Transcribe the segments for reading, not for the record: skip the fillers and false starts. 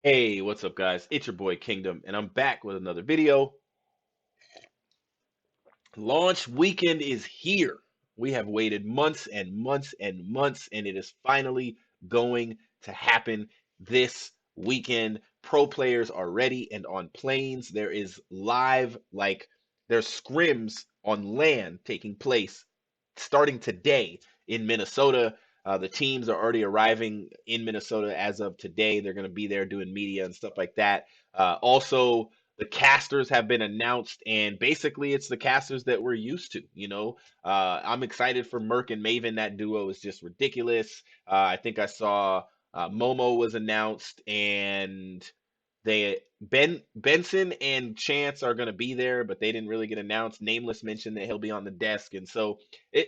Hey, what's up, guys? It's your boy Kingdom, and I'm back with another video. Launch weekend is here. We have waited months and months and months, and it is finally going to happen this weekend. Pro players are ready and on planes. There is live, there's scrims on land taking place starting today in Minnesota. The teams are already arriving in Minnesota as of today. They're going to be there doing media and stuff like that. Also, the casters have been announced, and basically, it's the casters that we're used to. I'm excited for Merc and Maven. That duo is just ridiculous. I think I saw Momo was announced, and Benson and Chance are going to be there, but they didn't really get announced. Nameless mentioned that he'll be on the desk, and so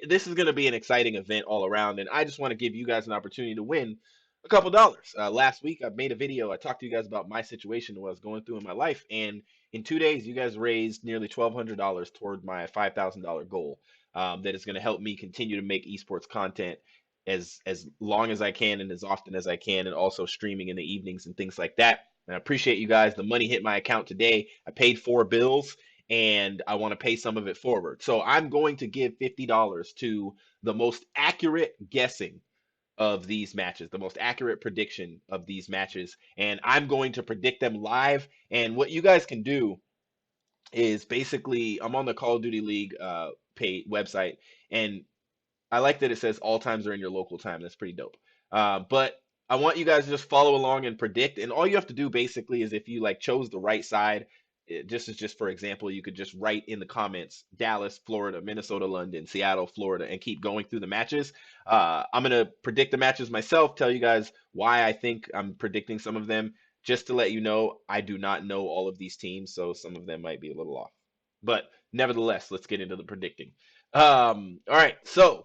this is going to be an exciting event all around. And I just want to give you guys an opportunity to win a couple dollars. Last week, I made a video. I talked to you guys about my situation, what I was going through in my life, and in 2 days, you guys raised nearly $1,200 toward my $5,000 goal. That is going to help me continue to make esports content as long as I can and as often as I can, and also streaming in the evenings and things like that. And I appreciate you guys. The money hit my account today. I paid 4 bills and I want to pay some of it forward. So I'm going to give $50 to the most accurate guessing of these matches, the most accurate prediction of these matches. And I'm going to predict them live. And what you guys can do is basically, I'm on the Call of Duty League pay website, and I like that it says all times are in your local time. That's pretty dope. But I want you guys to just follow along and predict. And all you have to do basically is, if you like chose the right side, just for example, you could just write in the comments Dallas, Florida, Minnesota, London, Seattle, Florida, and keep going through the matches. I'm gonna predict the matches myself. Tell you guys why I think I'm predicting some of them. Just to let you know, I do not know all of these teams, so some of them might be a little off. But nevertheless, let's get into the predicting. All right, so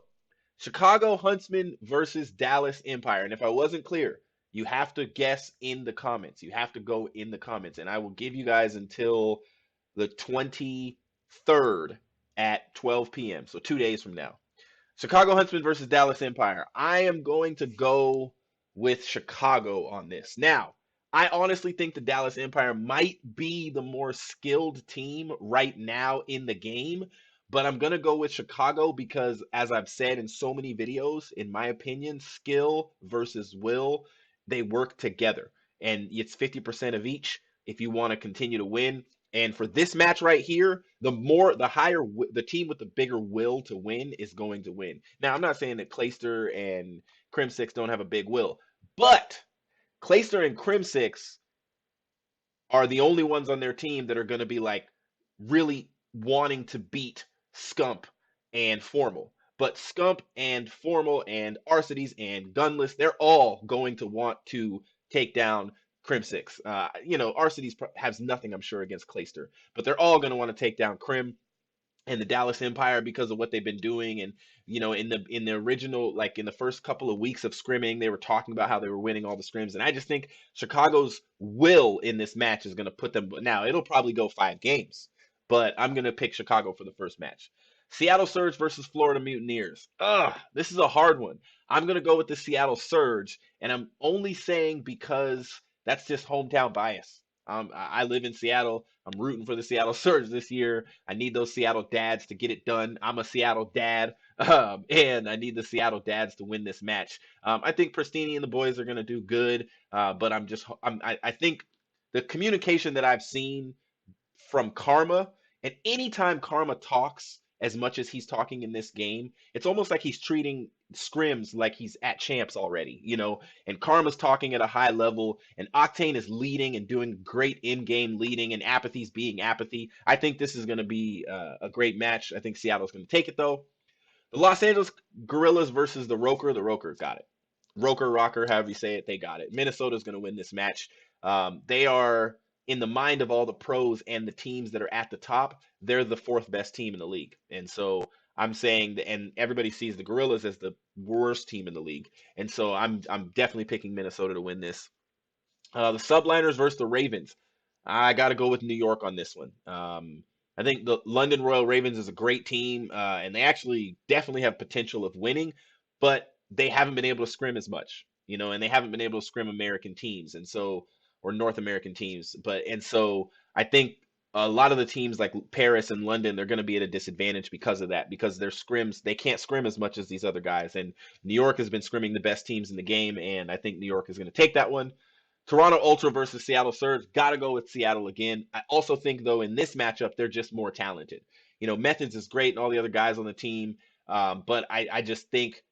Chicago Huntsmen versus Dallas Empire. And if I wasn't clear, you have to guess in the comments. You have to go in the comments. And I will give you guys until the 23rd at 12 p.m. So 2 days from now. Chicago Huntsmen versus Dallas Empire. I am going to go with Chicago on this. Now, I honestly think the Dallas Empire might be the more skilled team right now in the game, but I'm going to go with Chicago because, as I've said in so many videos, in my opinion, skill versus will, they work together. And it's 50% of each if you want to continue to win. And for this match right here, the higher the team with the bigger will to win is going to win. Now, I'm not saying that Clayster and Crim6 don't have a big will, but Clayster and Crim6 are the only ones on their team that are going to be like really wanting to beat Scump and Formal. But Scump and Formal and Arcides and Gunless, they're all going to want to take down Crim6. Arcides has nothing, I'm sure, against Clayster, but they're all going to want to take down Crim and the Dallas Empire because of what they've been doing. And in the original, like in the first couple of weeks of scrimming, they were talking about how they were winning all the scrims. And I just think Chicago's will in this match is going to put them. Now it'll probably go 5 games, but I'm going to pick Chicago for the first match. Seattle Surge versus Florida Mutineers. This is a hard one. I'm going to go with the Seattle Surge, and I'm only saying because that's just hometown bias. I live in Seattle. I'm rooting for the Seattle Surge this year. I need those Seattle dads to get it done. I'm a Seattle dad, and I need the Seattle dads to win this match. I think Pristini and the boys are going to do good, but I think the communication that I've seen from Karma, and anytime Karma talks as much as he's talking in this game, it's almost like he's treating scrims like he's at champs already. And Karma's talking at a high level, and Octane is leading and doing great in-game leading, and Apathy's being Apathy. I think this is going to be a great match. I think Seattle's going to take it, though. The Los Angeles Gorillas versus the Rokkr. The Rokkr got it. Rokkr, however you say it, they got it. Minnesota's going to win this match. They are, in the mind of all the pros and the teams that are at the top, they're the fourth best team in the league. And so I'm saying that, and everybody sees the Gorillas as the worst team in the league. And so I'm definitely picking Minnesota to win this. The Subliners versus the Ravens. I got to go with New York on this one. I think the London Royal Ravens is a great team, and they actually definitely have potential of winning, but they haven't been able to scrim as much, and they haven't been able to scrim American teams. And so or North American teams. And so I think a lot of the teams like Paris and London, they're going to be at a disadvantage because of that, because their scrims, they can't scrim as much as these other guys. And New York has been scrimming the best teams in the game, and I think New York is going to take that one. Toronto Ultra versus Seattle Surge. Got to go with Seattle again. I also think, though, in this matchup, they're just more talented. Methods is great and all the other guys on the team, but I just think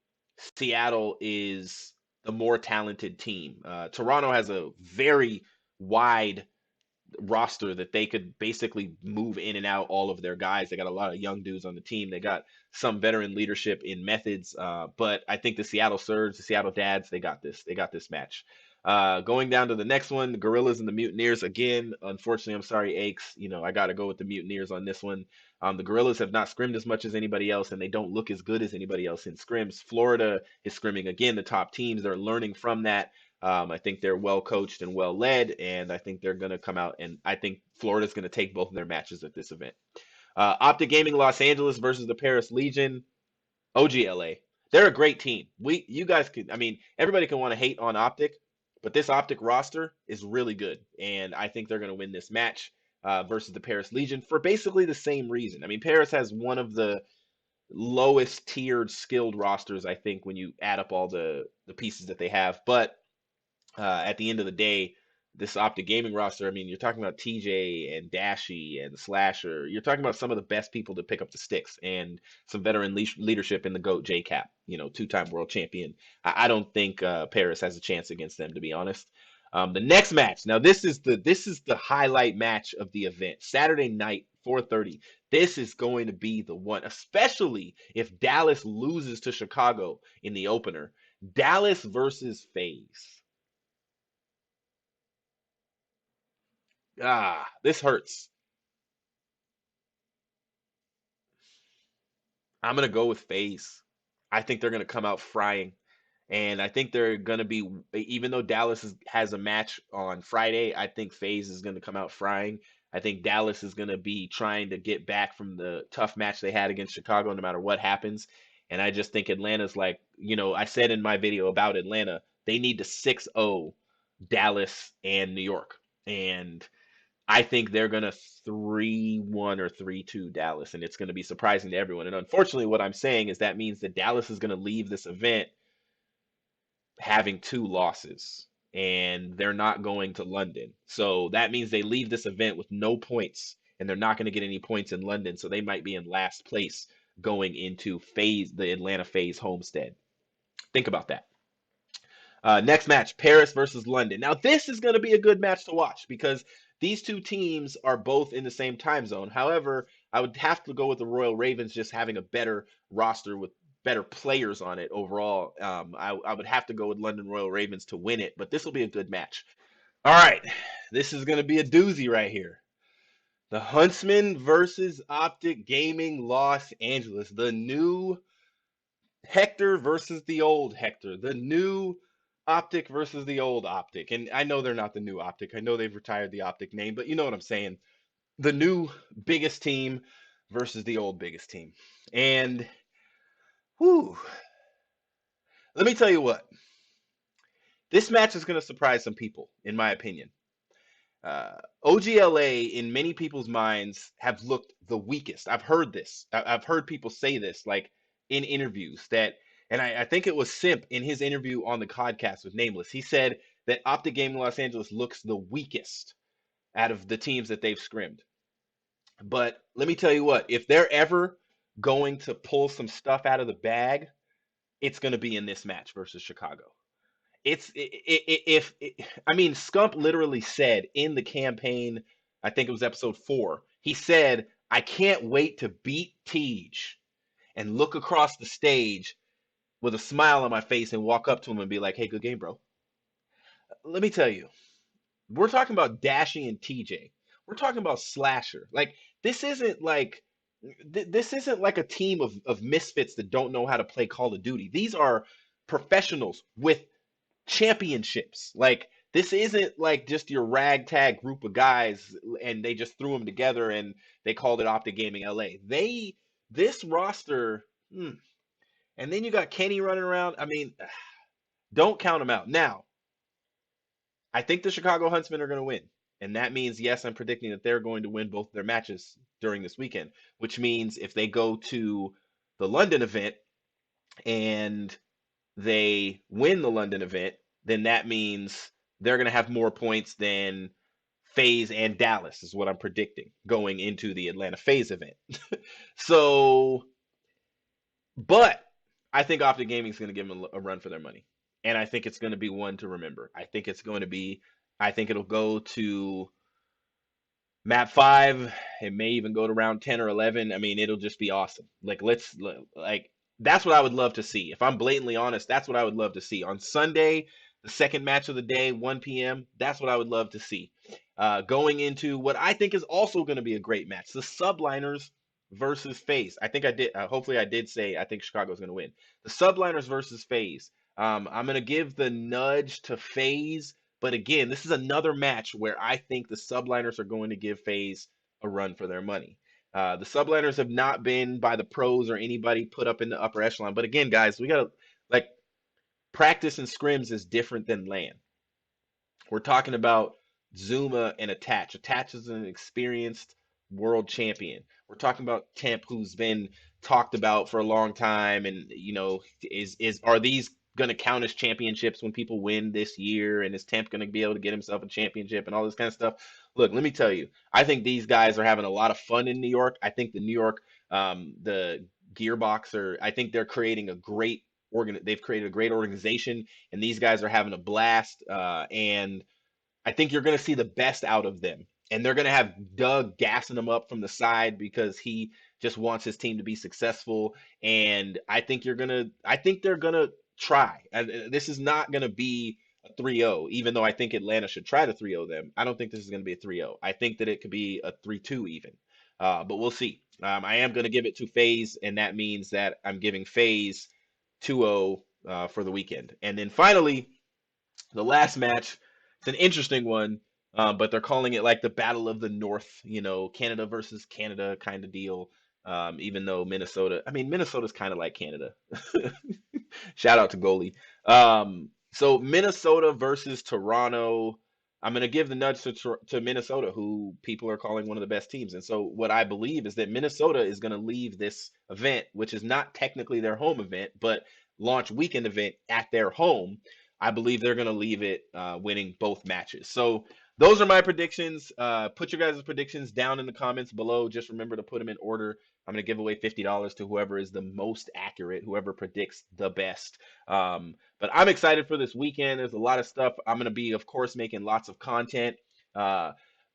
Seattle is the more talented team. Toronto has a very wide roster that they could basically move in and out all of their guys. They got a lot of young dudes on the team. They got some veteran leadership in methods. But I think the Seattle Surge, the Seattle Dads, they got this. They got this match. Going down to the next one, the Gorillas and the Mutineers. Again, unfortunately, I'm sorry, Aches. I got to go with the Mutineers on this one. The Gorillas have not scrimmed as much as anybody else, and they don't look as good as anybody else in scrims. Florida is scrimming again, the top teams. They're learning from that. I think they're well coached and well led, and I think they're going to come out, and I think Florida's going to take both of their matches at this event. Optic Gaming Los Angeles versus the Paris Legion. OGLA. They're a great team. You guys could, I mean, everybody can want to hate on Optic, but this Optic roster is really good, and I think they're going to win this match versus the Paris Legion for basically the same reason. I mean, Paris has one of the lowest tiered skilled rosters, I think, when you add up all the pieces that they have, but at the end of the day, this Optic Gaming roster, I mean, you're talking about TJ and Dashy and Slasher. You're talking about some of the best people to pick up the sticks and some veteran leadership in the GOAT JCap, two-time world champion. I don't think Paris has a chance against them, to be honest. The next match. Now, this is the highlight match of the event. Saturday night, 4:30. This is going to be the one, especially if Dallas loses to Chicago in the opener. Dallas versus Faze. This hurts. I'm gonna go with Faze. I think they're gonna come out frying, and I think they're gonna be. Even though has a match on Friday, I think Faze is gonna come out frying. I think Dallas is gonna be trying to get back from the tough match they had against Chicago, no matter what happens. And I just think Atlanta's like, I said in my video about Atlanta, they need to 6-0 Dallas and New York, and I think they're going to 3-1 or 3-2 Dallas, and it's going to be surprising to everyone. And unfortunately, what I'm saying is that means that Dallas is going to leave this event having 2 losses, and they're not going to London. So that means they leave this event with no points, and they're not going to get any points in London. So they might be in last place going into the Atlanta Faze homestead. Think about that. Next match, Paris versus London. Now, this is going to be a good match to watch because these two teams are both in the same time zone. However, I would have to go with the Royal Ravens just having a better roster with better players on it overall. I would have to go with London Royal Ravens to win it, but this will be a good match. All right, this is going to be a doozy right here. The Huntsmen versus Optic Gaming Los Angeles. The new Hector versus the old Hector. The new Optic versus the old Optic. And I know they're not the new Optic. I know they've retired the Optic name, but you know what I'm saying. The new biggest team versus the old biggest team. And whew, let me tell you what. This match is going to surprise some people, in my opinion. OGLA, in many people's minds, have looked the weakest. I've heard this. I've heard people say this, like in interviews, and I think it was Simp in his interview on the podcast with Nameless. He said that Optic Gaming Los Angeles looks the weakest out of the teams that they've scrimmed. But let me tell you what, if they're ever going to pull some stuff out of the bag, it's going to be in this match versus Chicago. If I mean, Scump literally said in the campaign, I think it was episode 4, he said, I can't wait to beat Tej and look across the stage with a smile on my face and walk up to him and be like, hey, good game, bro. Let me tell you, we're talking about Dashy and TJ. We're talking about Slasher. Like, this isn't like this isn't like a team of misfits that don't know how to play Call of Duty. These are professionals with championships. Like, this isn't like just your ragtag group of guys and they just threw them together and they called it Optic Gaming LA. This roster, and then you got Kenny running around. I mean, don't count them out. Now, I think the Chicago Huntsmen are going to win. And that means, yes, I'm predicting that they're going to win both their matches during this weekend, which means if they go to the London event and they win the London event, then that means they're going to have more points than Faze and Dallas, is what I'm predicting going into the Atlanta Faze event. So, but I think Optic Gaming is going to give them a run for their money. And I think it's going to be one to remember. I think it'll go to map 5. It may even go to round 10 or 11. I mean, it'll just be awesome. Like that's what I would love to see. If I'm blatantly honest, that's what I would love to see on Sunday, the second match of the day, 1 p.m. That's what I would love to see. Going into what I think is also going to be a great match, the Subliners versus Faze. I think I did. Hopefully, I did say I think Chicago's going to win. The Subliners versus Faze. I'm going to give the nudge to Faze, but again, this is another match where I think the Subliners are going to give Faze a run for their money. The Subliners have not been by the pros or anybody put up in the upper echelon. But again, guys, we gotta like practice and scrims is different than LAN. We're talking about Zuma and Attach. Attach is an experienced world champion. We're talking about Temp, who's been talked about for a long time, and is are these going to count as championships when people win this year? And is Temp going to be able to get himself a championship and all this kind of stuff? Look, let me tell you, I think these guys are having a lot of fun in New York. I think the New York, the Gearbox, I think they're creating a great They've created a great organization, and these guys are having a blast. And I think you're going to see the best out of them. And they're going to have Doug gassing them up from the side because he just wants his team to be successful. And I think they're going to try. This is not going to be a 3-0, even though I think Atlanta should try to 3-0 them. I don't think this is going to be a 3-0. I think that it could be a 3-2 even. But we'll see. I am going to give it to Faze, and that means that I'm giving Faze 2-0 for the weekend. And then finally, the last match, it's an interesting one, but they're calling it like the Battle of the North, Canada versus Canada kind of deal. Even though Minnesota's kind of like Canada. Shout out to goalie. So Minnesota versus Toronto. I'm going to give the nudge to Minnesota, who people are calling one of the best teams. And so what I believe is that Minnesota is going to leave this event, which is not technically their home event, but launch weekend event at their home. I believe they're going to leave it winning both matches. So those are my predictions. Put your guys' predictions down in the comments below. Just remember to put them in order. I'm going to give away $50 to whoever is the most accurate, whoever predicts the best. But I'm excited for this weekend. There's a lot of stuff. I'm going to be, of course, making lots of content.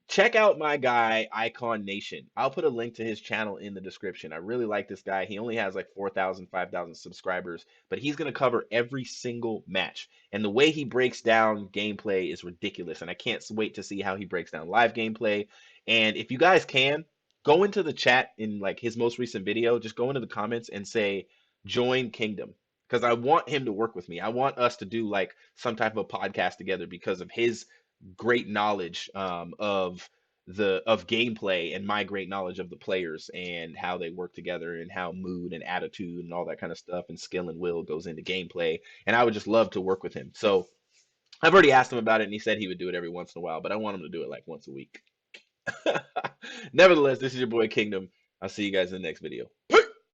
Check out my guy, Icon Nation. I'll put a link to his channel in the description. I really like this guy. He only has like 4,000, 5,000 subscribers, but he's going to cover every single match. And the way he breaks down gameplay is ridiculous. And I can't wait to see how he breaks down live gameplay. And if you guys can, go into the chat in like his most recent video, just go into the comments and say, join Kingdom. Because I want him to work with me. I want us to do like some type of a podcast together because of his great knowledge of gameplay and my great knowledge of the players and how they work together and how mood and attitude and all that kind of stuff and skill and will goes into gameplay. And I would just love to work with him. So I've already asked him about it, and he said he would do it every once in a while, but I want him to do it like once a week. Nevertheless, this is your boy Kingdom. I'll see you guys in the next video.